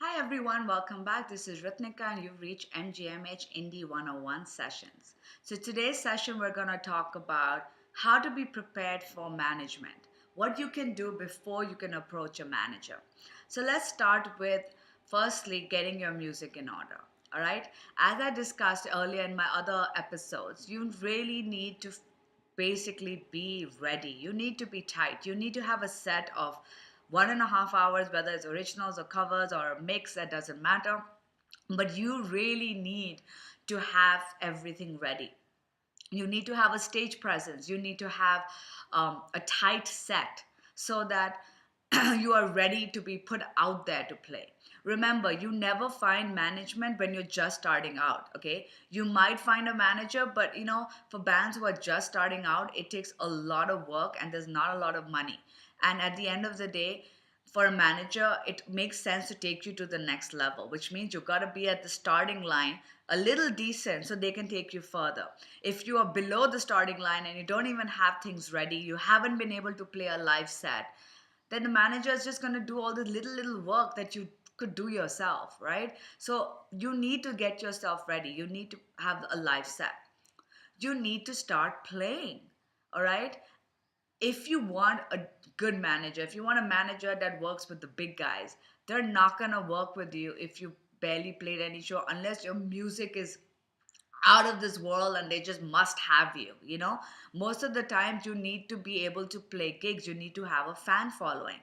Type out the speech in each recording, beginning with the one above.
Hi everyone, welcome back. This is Ritnika and you've reached MGMH Indie 101 sessions. So today's session we're going to talk about how to be prepared for management. What you can do before you can approach a manager. So let's start with firstly getting your music in order. All right? As I discussed earlier in my other episodes, you really need to basically be ready. You need to be tight. You need to have a set of 1.5 hours, whether it's originals or covers or a mix, that doesn't matter. But you really need to have everything ready. You need to have a stage presence. You need to have a tight set so that you are ready to be put out there to play. Remember, you never find management when you're just starting out, okay? You might find a manager, but for bands who are just starting out, it takes a lot of work and there's not a lot of money. And at the end of the day, for a manager, it makes sense to take you to the next level, which means you got to be at the starting line a little decent so they can take you further. If you are below the starting line and you don't even have things ready, you haven't been able to play a live set, then the manager is just going to do all the little work that you could do yourself, right? So you need to get yourself ready. You need to have a live set. You need to start playing, all right? If you want a good manager, if you want a manager that works with the big guys, they're not going to work with you if you barely played any show unless your music is out of this world and they just must have you. Most of the times you need to be able to play gigs. You need to have a fan following.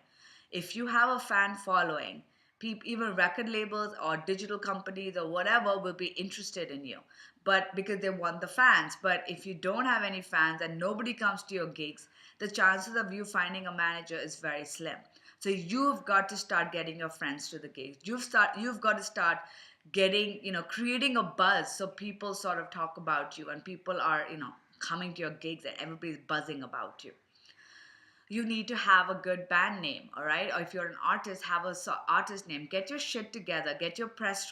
If you have a fan following, people, even record labels or digital companies or whatever, will be interested in you, but because they want the fans. But if you don't have any fans and nobody comes to your gigs, the chances of you finding a manager is very slim. So you've got to start getting your friends to the gigs. You've got to start getting, creating a buzz so people sort of talk about you and people are, coming to your gigs and everybody's buzzing about you. You need to have a good band name, all right? Or if you're an artist, have a artist name. Get your shit together. Get your press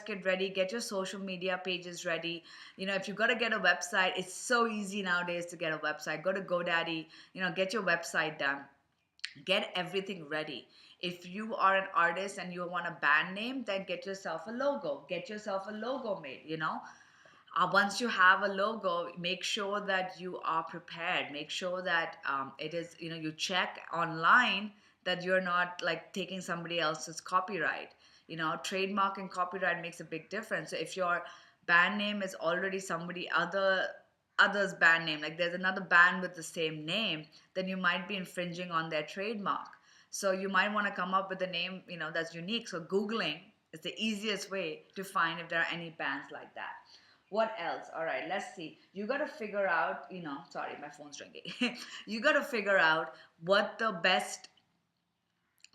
kit ready. Get your social media pages ready. If you got to get a website, it's so easy nowadays to get a website. Go to GoDaddy. Get your website done. Get everything ready. If you are an artist and you want a band name, then get yourself a logo. Get yourself a logo made. Once you have a logo, make sure that you are prepared. Make sure that it is, you check online that you're not like taking somebody else's copyright. Trademark and copyright makes a big difference. So if your band name is already somebody other's band name, like there's another band with the same name, then you might be infringing on their trademark. So you might want to come up with a name, that's unique. So Googling is the easiest way to find if there are any bands like that. What else? All right, let's see. You got to figure out, sorry, my phone's ringing. You got to figure out what the best,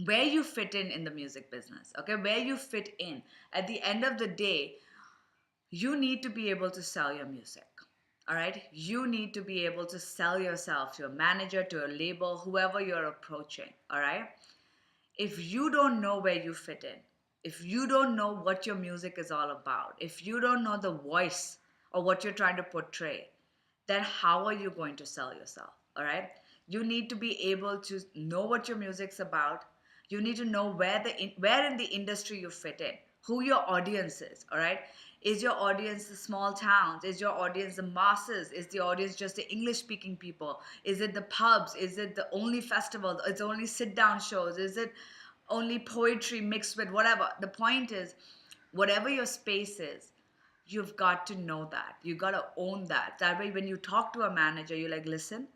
where you fit in the music business, okay? Where you fit in. At the end of the day, you need to be able to sell your music. All right? You need to be able to sell yourself to a manager, to a label, whoever you're approaching. All right? If you don't know where you fit in, if you don't know what your music is all about, if you don't know the voice or what you're trying to portray, then how are you going to sell yourself? All right? You need to be able to know what your music's about. You need to know where in the industry you fit in, who your audience is. All right? Is your audience the small towns? Is your audience the masses? Is the audience just the English speaking people? Is it the pubs? Is it the only festivals? It's only sit down shows? Is it only poetry mixed with whatever? The point is, whatever your space is, you've got to know that. You got to own that. That way, when you talk to a manager, you're like, listen,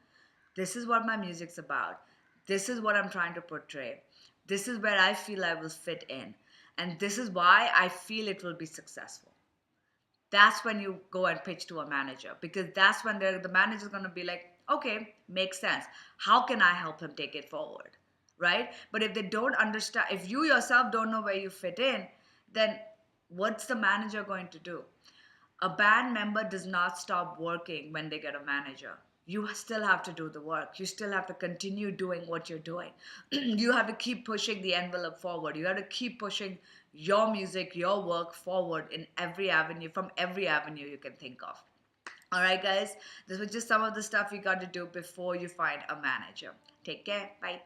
this is what my music's about. This is what I'm trying to portray. This is where I feel I will fit in. And this is why I feel it will be successful. That's when you go and pitch to a manager, because that's when the manager's going to be like, okay, makes sense. How can I help him take it forward? Right? But if they don't understand, if you yourself don't know where you fit in, then what's the manager going to do? A band member does not stop working when they get a manager. You still have to do the work. You still have to continue doing what you're doing. You have to keep pushing the envelope forward. You have to keep pushing your music, your work forward in every avenue, from every avenue you can think of. All right, guys, this was just some of the stuff you got to do before you find a manager. Take care. Bye.